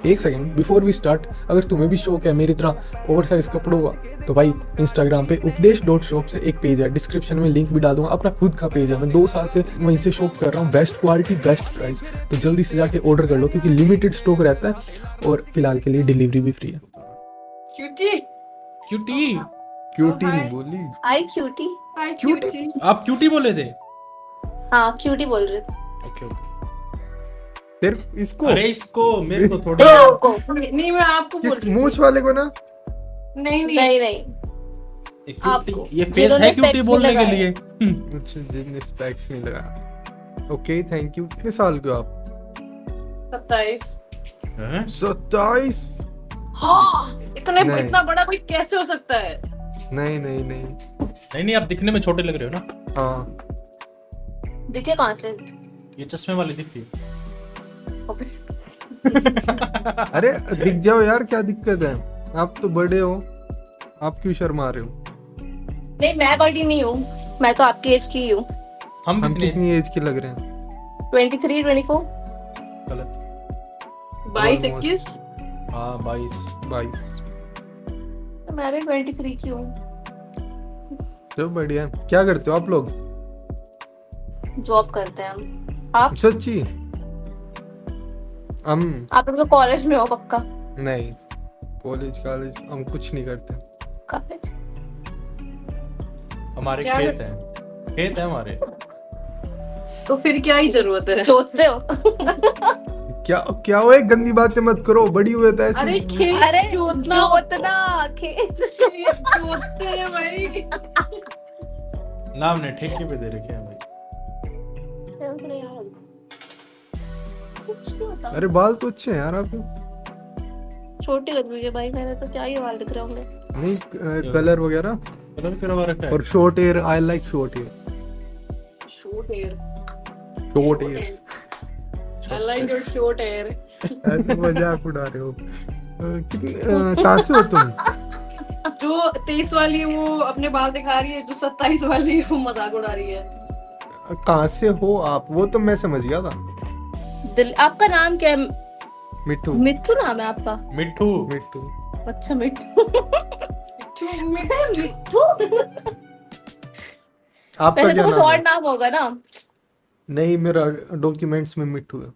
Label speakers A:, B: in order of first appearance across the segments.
A: एक second before we start, अगर तुम्हें भी शौक है मेरी तरह ओवरसाइज कपड़ों का तो भाई इंस्टाग्राम पे उपदेश.shop से एक पेज है, डिस्क्रिप्शन में लिंक भी डाल दूंगा। अपना खुद का पेज है, मैं 2 साल से वहीं से शॉप कर रहा हूँ, बेस्ट क्वालिटी बेस्ट प्राइस। तो जल्दी से जाके ऑर्डर कर लो क्योंकि लिमिटेड स्टॉक रहता है और फिलहाल के लिए डिलीवरी भी फ्री है।
B: क्यूटी
C: क्यूटी
D: क्यूटी
B: हाय।
D: नहीं बोली।
E: हाय क्यूटी।
B: हाय
D: Cutie?
B: क्यूटी
C: आप क्यूटी बोले थे?
E: हाँ क्यूटी बोल रहे थे।
C: Okay okay.
D: सिर्फ इसको
C: अरे इसको मेरे को
E: नहीं
C: थोड़ा
E: आपको,
B: नहीं मैं आपको बोल
D: किस
B: रही
D: मूछ
B: थी।
D: वाले को ना?
B: नहीं नहीं
E: नहीं नहीं
C: ये
E: आपको।
C: क्यूटी, ये फेस
E: जिन्होंने
C: है क्यूटी
E: specs
C: बोलने के
E: लगाए।
C: लिए।
D: अच्छा जिनने स्पेक्स नहीं लगा। Okay thank you. कितने साल के हो आप?
B: 27।
C: हैं?
D: 27?
B: हाँ
D: नहीं।
B: इतना बड़ा कोई कैसे हो सकता है?
D: नहीं नहीं नहीं।
C: नहीं नहीं, आप दिखने में छोटे लग रहे हो ना।
D: हाँ
E: दिखे कहाँ से?
C: ये चश्मे वाली दिख रही
D: अरे दिख जाओ यार, क्या दिक्कत है? आप तो बड़े हो, आप क्यों शर्मा रहे हो?
E: नहीं मैं बड़ी नहीं हूँ, मैं तो आपकी एज की ही हूँ।
C: हम
D: हम
C: कितने
D: कितनी एज के लग रहे हैं?
E: 23 24।
C: गलत?
B: 22
D: Almost.
B: 21।
C: हाँ 22।
D: 22।
E: तो मैं भी 23 की हूँ।
D: तो बढ़िया। क्या करते हो आप लोग?
E: जॉब करते हैं हम। आप
D: सच्ची? हम
E: आप लोग तो कॉलेज में हो पक्का?
D: नहीं, कॉलेज हम कुछ नहीं करते।
E: कॉलेज
C: हमारे
B: क्या
C: खेत हैं, खेत है हमारे।
B: तो फिर क्या ही जरूरत है?
E: सोचते हो?
D: क्या क्या हो, एक गंदी बातें मत करो, बड़ी हुए तो ऐसे।
B: अरे खेत
E: अरे
B: जोतना
E: उतना खेत।
B: जोतते हैं भाई।
C: ना हमने ठेके पे दे रखे हैं भाई।
E: कुछ नहीं होता।
D: अरे बाल तो अच्छे हैं यार आपके।
E: छोटी कर दीजिए भाई, मैंने तो क्या ही बाल दिख रहे होंगे।
D: नहीं कलर वगैरह
C: कलर करवा रखा है।
D: और short hair. I like short hair.
B: Short hair.
D: Short hair.
B: I like your short hair.
D: ऐसे मजाक उड़ा रहे हो। कितने कहाँ से हो तुम?
B: जो 23 वाली है वो अपने बाल दिखा रही है, जो 27 वाली है वो मजाक उड़ा रही है।
D: कहाँ से हो आप? वो तो मैं समझ गया था।
E: दिल आपका नाम क्या है?
D: मिट्टू।
E: मिट्टू नाम है आपका?
C: मिट्टू।
D: मिट्टू।
E: अच्छा मिट्टू। मिट्टू
D: आपका
E: पहले
D: क्या
E: तो कुछ
D: नाम
E: और
D: है?
E: नाम होगा ना।
D: नहीं, मेरा डॉक्यूमेंट्स में मिट्टू है।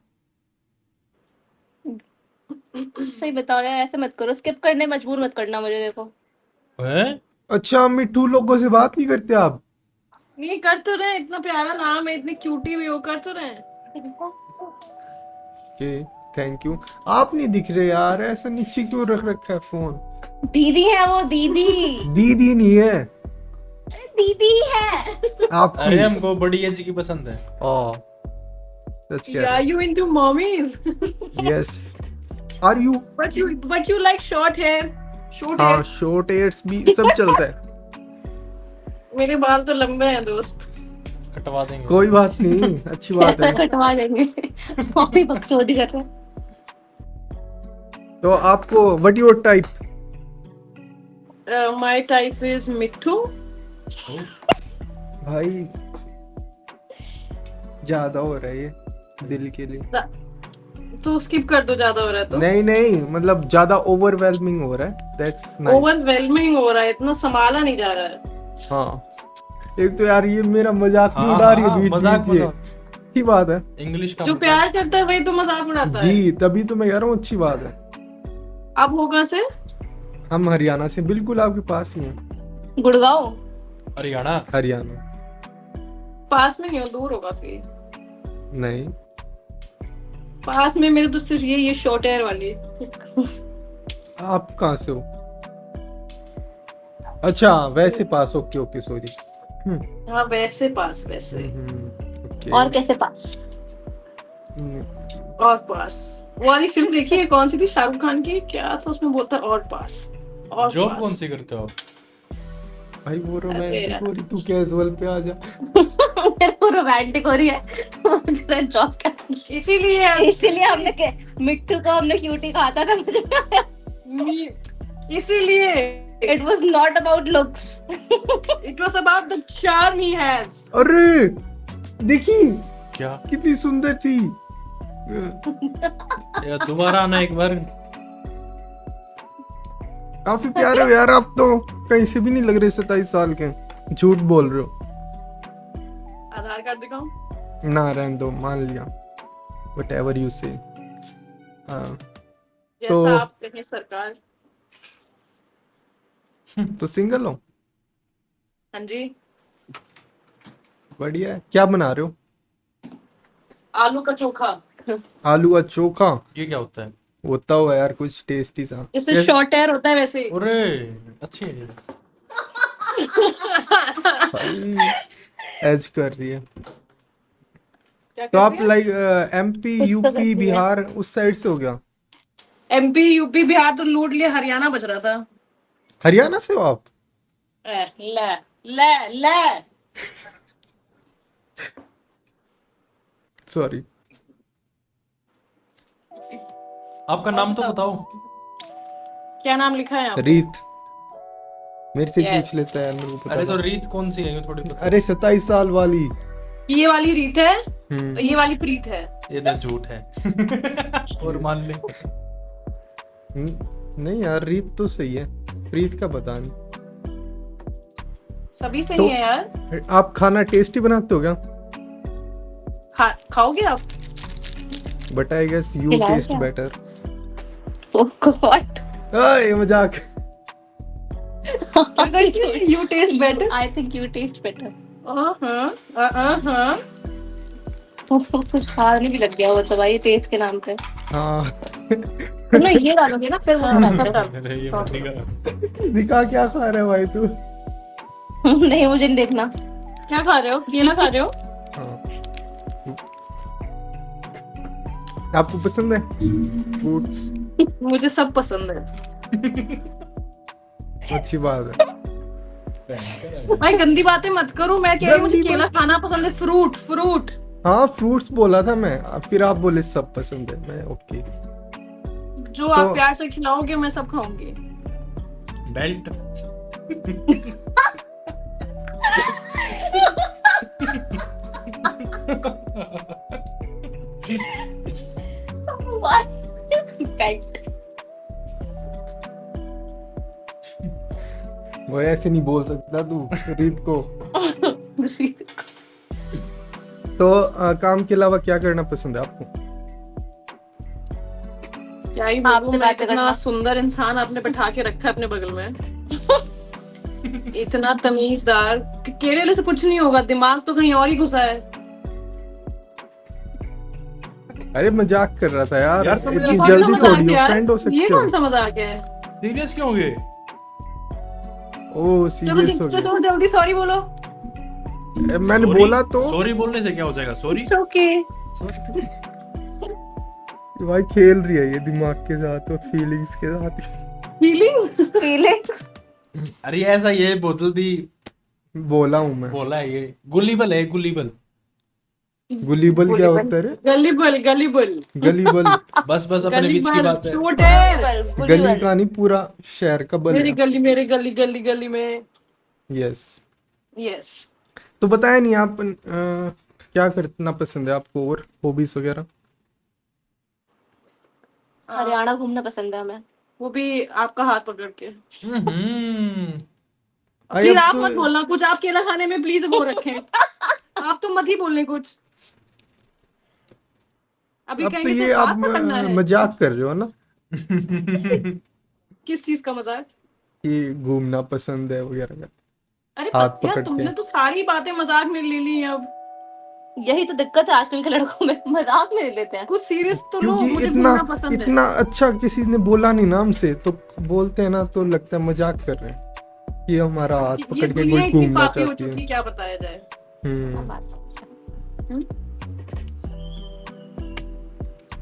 E: सही बताओ यार, ऐसे मत करो, स्किप करने मजबूर मत करना मुझे। देखो
C: हैं?
D: अच्छा, मिट्टू लोगों से बात नहीं करते आप?
B: नहीं कर तो रहे, इतना प्यारा नाम है, इतनी क्यूटी भी हो, कर तो रहे।
D: Okay thank you. आप नहीं दिख रहे यार, ऐसा नीचे क्यों रख रखा है फोन?
E: दीदी है वो, दीदी।
D: दीदी नहीं है
E: दीदी है।
D: आपकी।
C: अरे हमको बड़ी एज की पसंद है।
D: ओ सच कह
B: Are you into mommies?
D: Yes. Are you?
B: But you like short hair. Short
D: हाँ,
B: hair.
D: शॉर्ट हेयर्स भी सब चलता है।
B: मेरे बाल तो लंबे हैं दोस्त।
C: कटवा देंगे।
D: कोई बात नहीं, अच्छी बात है।
E: कटवा देंगे। मम्मी बकचोदी कर रहे हैं।
D: तो आपको what your type?
B: My type is मिट्टू।
D: भाई ज्यादा हो रहा है ये दिल के लिए।
B: तो स्किप कर दो, ज्यादा हो रहा है तो।
D: नहीं नहीं, मतलब ज्यादा ओवरवेलमिंग हो रहा है। That's nice.
B: ओवरवेलमिंग हो रहा है, इतना संभाला नहीं जा रहा है।
D: हाँ, एक तो यार ये मेरा मजाक नहीं
C: हाँ,
D: उड़ा रही है
C: हाँ,
D: बीच
C: मजाक
D: बीच ये। अच्छी बात है
C: इंग्लिश का
B: जो प्यार करता है वही तो मजाक उड़ाता है।
D: जी, तभी तो मैं कह रहा हूँ अच्छी बात है।
B: आप हो कहाँ से?
D: हम हरियाणा से, बिल्कुल आपके पास ही हैं।
E: गुड़गांव।
C: हरियाणा।
D: हरियाणा
B: पास में नहीं हो, दूर हो काफी।
D: नहीं।
B: पास में मेरे तो सिर्फ ये शॉर्ट हेयर वाली।
D: आप कहाँ से हो? अच्छा वैसे पास। Okay okay sorry.
B: हाँ वैसे पास, वैसे
D: ओके।
E: और कैसे पास?
B: और पास। वो वाली फिल्म देखी है, कौन सी थी शाहरुख खान की, क्या था उसमें बोलता है और पास और
C: जॉब
B: पास।
C: कौन सी करते हो आप?
D: भाई वो
B: अरे
D: रोमांटिक
B: यार।
D: हो रही, तू कैजुअल पे आ जा।
E: मेरे को रोमांटिक हो रही है। मुझे जॉब करनी है। इसीलिए हमने मिट्टू को हमने क्यूटी कहा था ना मुझे।
B: इसीलिए
E: it was not about look.
B: It was about the charm he has.
D: अरे देखी
C: क्या?
D: कितनी सुंदर थी।
C: यार दोबारा आना एक बार।
D: काफी प्यारे हो यार आप तो, कहीं से भी नहीं लग रहे 27 साल के। झूठ बोल रहे हो।
B: आधार कार्ड दिखाऊं?
D: ना रहने दो, मान लिया। Whatever you say।
B: जैसा
D: तो-
B: आप कहें सरकार।
D: तो सिंगल हो?
B: हाँ जी।
D: बढ़िया है। क्या बना रहे हो?
B: आलू का चोखा।
D: आलू का चोखा?
C: ये क्या होता है?
D: होता हुआ यार कुछ टेस्टी सा।
B: जैसे
D: कैसे-
B: शॉर्ट हेयर होता है वैसे ही।
C: अरे अच्छी है ये।
D: भाई एज कर रही है।
B: क्या
D: तो
B: कर
D: आप
B: रही है?
D: लाइक एमपी
E: कुछ तो
D: यूपी
E: करती है।
D: बिहार उस साइड से हो गया?
B: एमपी यूपी बिहार तो लूट लिया, हरियाणा बच रहा था।
D: हरियाणा से हो आप?
B: ले ले ले।
D: सॉरी।
C: आपका नाम तो बताओ।
B: क्या नाम लिखा है यहाँ पे?
D: रीत। मेरे से
B: Yes.
D: पूछ लेता है यार, मेरे को पता
C: अरे तो
D: था।
C: रीत कौन सी है ये थोड़ी बता।
D: अरे 27 साल वाली।
B: ये वाली रीत है,
D: हम्म।
B: ये वाली प्रीत है।
C: ये तो झूठ है। और मान ले।
D: नहीं यार, रीत तो सही है, प्रीत का पता नहीं।
B: सभी सही
D: तो-
B: है यार।
D: आप खाना टेस्टी बनाते हो क्या?
B: खाओगे आप?
D: बट आई गेस यू
E: खिलाओ
D: टेस्ट
E: क्या?
D: बेटर।
E: Oh God.
D: ये मजाक।
B: You taste better.
E: I think you taste better.
B: हाँ।
E: कुछ खाने भी लग गया वो तो भाई टेस्ट के नाम पे।
D: हाँ।
E: तुम लोग ये डालोगे ना फिर वो पैसा डाल।
C: अरे ये मत दिखा।
D: दिखा क्या खा रहा है भाई तू?
E: नहीं मुझे नहीं देखना।
B: क्या खा रहे हो? केला खा रहे हो?
D: हाँ। आपको पसंद है फ्रूट्स?
B: मुझे सब पसंद है।
D: अच्छी बात है।
B: भाई गंदी बातें मत करो, मैं कह रही हूँ मुझे
D: गंदी
B: केला खाना पसंद है। फ्रूट।
D: हाँ फ्रूट्स बोला था मैं, फिर आप बोले सब पसंद है। मैं ओके।
B: जो आप
D: तो-
B: प्यार से खिलाओगे मैं सब खाऊंगी।
C: बेल्ट।
E: Pet.
D: वो ऐसे नहीं बोल सकता तू रीत को। तो काम के अलावा क्या करना पसंद है आपको?
B: क्या ही
E: आपसे
B: बोलूं मैं,
E: बातें
B: इतना
E: करना।
B: सुंदर इंसान आपने बैठा के रखा है अपने बगल में। इतना तमीजदार कि केले से कुछ नहीं होगा, दिमाग तो कहीं और ही घुसा है।
D: अरे मजाक कर रहा था यार,
C: यार तुम
D: इतनी
B: कौन सा
D: जल्दी
B: मजाक
D: थोड़ी
B: है
D: हो
B: यार?
D: फ्रेंड हो
B: ये
D: सकते
B: कौन
D: हो।
B: सा मजाक है?
C: सीरियस क्यों हो गए?
D: ओ
B: चलो
D: सीरियस हो गया।
B: जल्दी सॉरी बोलो।
D: मैंने बोला तो
C: सॉरी बोलने से क्या हो जाएगा? सॉरी।
E: It's okay.
D: भाई खेल रही है ये दिमाग के साथ और फीलिंग्स के साथ।
B: Feeling
E: Feeling.
C: अरे ऐसा ये बोतल दी
D: बोला हूँ मैं।
C: बोला है ये। गुलीबल है गुलीबल।
D: गुलीबल क्या होता है रे?
B: Gullible
D: gullible?
C: बस अपने बीच की बात है।
B: शॉर्ट है।
D: गली का नहीं, पूरा शहर का बल
B: मेरी
D: है।
B: गली मेरे गली में।
D: यस।
B: यस।
D: तो बताया नहीं आप क्या करना पसंद है आपको और हॉबीज वगैरह?
E: हरियाणा घूमना पसंद है हमें।
B: वो भी आपका हाथ पकड़ के।
D: अरे
B: प्लीज
D: अब
B: आप
D: तो-
B: मत बोलना कुछ, आप केला खाने में प्लीज वो रखें। आप तो मत ही बोलने कुछ। अभी
D: अब तो
B: कहेंगे
D: ये
B: सिर्फ
D: आप
B: हाथ पकड़ना है।
D: मजाक कर रहे हो ना
B: किस चीज का मजाक?
D: कि घूमना पसंद है वगैरह का।
B: अरे
D: हाथ
B: बस यार,
D: पकड़ के।
B: तुमने तो सारी बातें मजाक में ले ली हैं अब।
E: यही तो दिक्कत है आजकल के लड़कों में, मजाक में ले लेते हैं।
B: कुछ सीरियस तो लो,
D: क्योंकि
B: मुझे
D: इतना
B: घूमना पसंद है।
D: इतना अच्छा किसी ने बोला नहीं नाम से, तो बोलते हैं ना तो लगता है मजाक कर रहे हैं कि हमारा हाथ
B: ये
D: पकड़ के
B: दुनिया
D: कोई
B: इतनी
D: घूमना
B: पापी हो
D: चाहती
B: चुकी,
D: है।
B: क्या बताया जाए।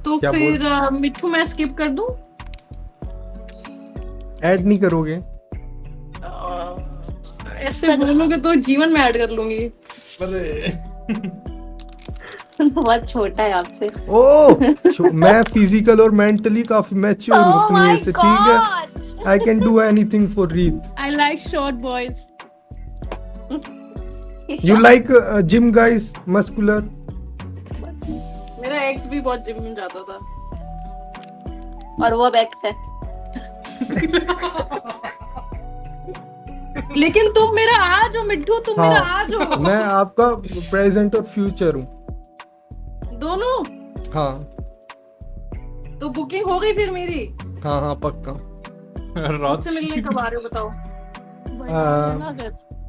B: तो
D: क्या
B: फिर मिठू मैं स्किप कर दूं?
D: ऐड नहीं करोगे?
B: ऐसे बोलोगे तो जीवन में ऐड कर लूंगी।
E: बहुत छोटा है आपसे।
D: मैं फिजिकल और मेंटली काफी मैच्योर हूँ
E: Oh
D: अपनी
E: my
D: एज से, ठीक है?
E: God!
D: I can do anything for Reet.
B: I like short boys.
D: You like gym guys, muscular?
B: मेरे मेरा एक्स भी बहुत जिम में जाता था।
E: और वो अब एक्स है।
B: लेकिन तुम मेरा आज हो मिट्टू, तुम
D: हाँ।
B: मेरा आज हो।
D: मैं आपका प्रेजेंट और फ्यूचर हूँ।
B: दोनों।
D: हाँ
B: तो बुकिंग हो गई फिर मेरी।
D: हाँ हाँ पक्का।
C: रात
B: मुझसे मिलने कब आ रहे हो बताओ।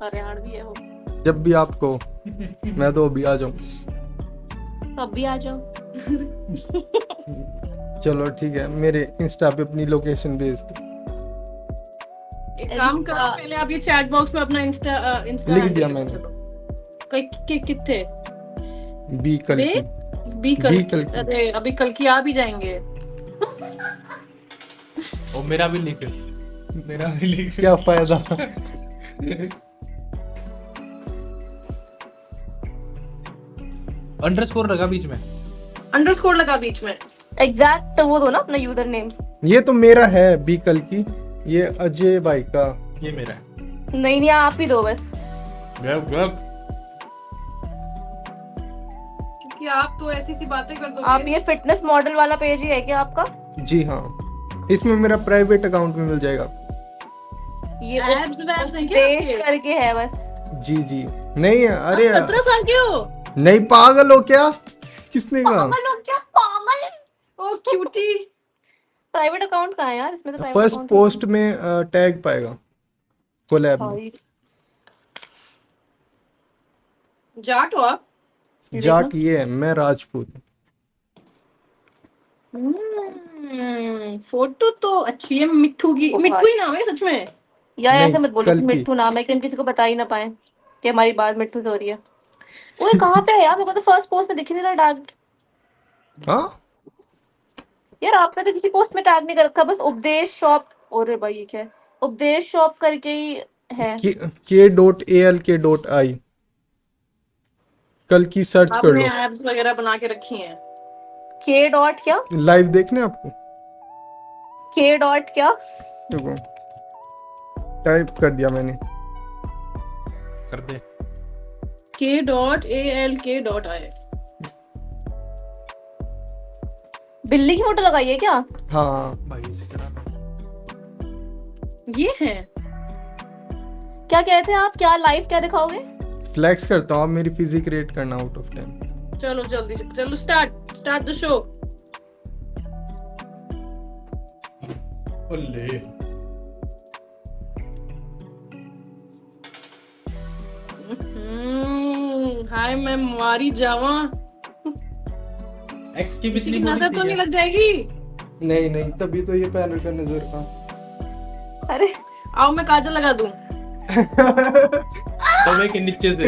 E: हरियाणवी है वो।
D: जब भी आपको, मैं तो अभी आ जाऊँ।
E: तब भी आ जाओ।
D: चलो ठीक है, मेरे इंस्टा पे अपनी लोकेशन भेज दो।
B: एक काम करो, पहले आप ये चैट बॉक्स में अपना इंस्टा
D: लिख दिया मैंने।
B: कितने
D: बी कल
B: बे?
D: की।
B: बी कल
D: बी कल की।
B: अरे अभी कल की आ भी जाएंगे।
C: और मेरा भी लिख, मेरा भी लिख।
D: क्या फायदा।
C: अंडरस्कोर लगा बीच में।
B: अंडरस्कोर लगा बीच में।
E: एग्जैक्ट वो दो ना अपना यूजर नेम।
D: ये तो मेरा है बी कल की, ये अजय भाई का।
C: ये मेरा है।
E: नहीं नहीं आप ही दो बस।
C: गप गप।
B: क्योंकि आप तो ऐसी सी बातें कर दोगे।
E: आप ये फिटनेस मॉडल वाला पेज ही है क्या आपका?
D: जी हाँ, इसमें मेरा प्राइवेट अकाउंट भी मिल जाएगा।
E: ये
B: एब्स वैब्स हैं क्या
E: देश
B: आपके?
E: करके है बस।
D: जी जी। नहीं अरे
B: आप 17 साल के हो?
D: नहीं, पागल हो क्या? किसने कहा?
E: पागल हो क्या? पागल।
B: ओ क्यूटी।
E: प्राइवेट अकाउंट कहाँ है यार? इसमें तो प्राइवेट
D: फर्स्ट
E: अकाउंट
D: पोस्ट में टैग पाएगा कोलैब में।
B: जाट हो आप?
D: जाट ये है, मैं राजपूत।
B: फोटो तो अच्छी है मिट्टू की।
E: ओ
B: मिट्टू ही नाम है सच में?
E: यार
D: नहीं,
E: ऐसे मत बोलो
D: कल
E: कि
D: की।
E: मिट्टू नाम है कि हम किसी को बता ही ना पाए कि हमारी बात मिट्टू से हो रही है। ओए कहाँ पे है यार? मेरे को तो फर्स्ट पोस्ट में दिख ही नहीं रहा टैग।
D: हाँ
E: यार आपने तो किसी पोस्ट में टैग नहीं कर रखा, बस उपदेश शॉप। अरे भाई ये क्या है? उपदेश शॉप करके ही है।
D: k.al.k.i कल की सर्च कर
B: आपने
D: लो।
B: एब्स वगैरह बना के रखी हैं?
E: के डॉट क्या?
D: लाइव देखने आपको?
E: के डॉट क्या?
D: देखो टाइप कर दिया मैंने।
C: कर दे।
B: k.alk.i।
E: बिल्ली की फोटो लगाई है क्या?
D: हाँ
C: भाई से करा लो।
B: ये है।
E: क्या कहते हैं आप? क्या लाइव क्या दिखाओगे?
D: फ्लैक्स करता हूँ, आप मेरी फिजिक रेट करना आउट ऑफ 10।
B: चलो जल्दी से चलो, स्टार्ट द शो।
C: ओले।
B: हाय मैं मारी जावा।
C: एक्स की
B: किसी
C: बिजली
B: की नजर तो नहीं लग जाएगी?
D: नहीं नहीं, तभी तो ये पैनल का नजर का।
E: अरे
B: आओ मैं काजल लगा दूं।
C: तवे के नीचे से।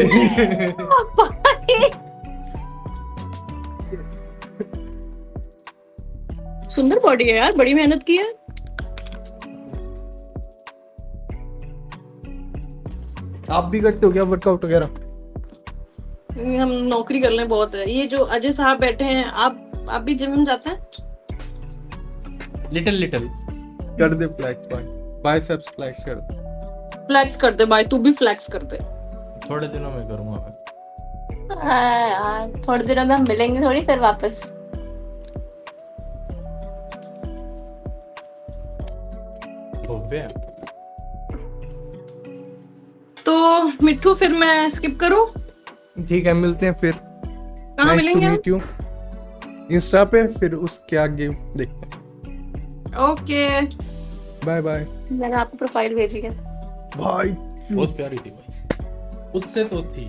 B: सुंदर बॉडी है यार, बड़ी मेहनत की है।
D: आप भी करते हो क्या वर्कआउट वगैरह?
B: हम नौकरी कर लें बहुत है। ये जो अजय साहब बैठे हैं, आप भी जिम में जाते हैं?
C: Little little.
D: कर दे फ्लैक्स भाई, बाइसेप्स फ्लैक्स कर दे।
B: फ्लैक्स कर दे भाई, तू भी फ्लैक्स कर दे।
C: थोड़े दिनों में करूंगा मैं।
E: यार थोड़ी देर में हम मिलेंगे थोड़ी फिर वापस।
C: भव्य।
B: तो मिट्टू फिर मैं स्किप करूं?
D: ठीक है, मिलते हैं फिर।
B: कहाँ
D: नाइस टू
B: मिलेंगे हम?
D: Meet you. इंस्टा पे, फिर उसके आगे देखते हैं।
B: Okay
D: bye bye.
E: मैंने आपको प्रोफाइल भेजी है।
D: भाई
C: बहुत प्यारी थी भाई, उससे तो थी।